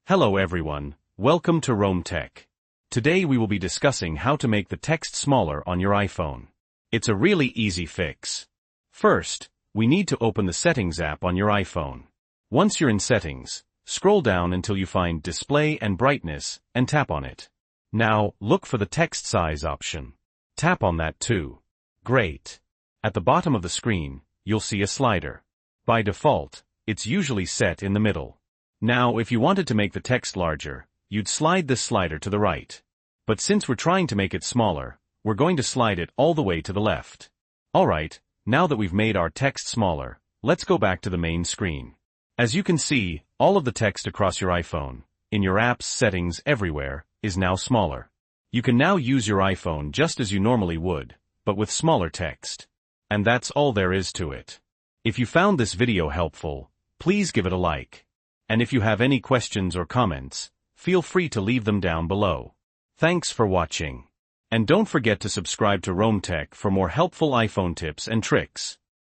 Hello everyone, welcome to Rome Tech. Today we will be discussing how to make the text smaller on your iPhone. It's a really easy fix. First, we need to open the Settings app on your iPhone. Once you're in Settings, scroll down until you find Display and Brightness, and tap on it. Now, look for the text size option. Tap on that too. Great. At the bottom of the screen, you'll see a slider. By default, it's usually set in the middle. Now, if you wanted to make the text larger, you'd slide this slider to the right. But since we're trying to make it smaller, we're going to slide it all the way to the left. Alright, now that we've made our text smaller, let's go back to the main screen. As you can see, all of the text across your iPhone, in your apps, settings, everywhere, is now smaller. You can now use your iPhone just as you normally would, but with smaller text. And that's all there is to it. If you found this video helpful, please give it a like. And if you have any questions or comments, feel free to leave them down below. Thanks for watching. And don't forget to subscribe to Rome Tech for more helpful iPhone tips and tricks.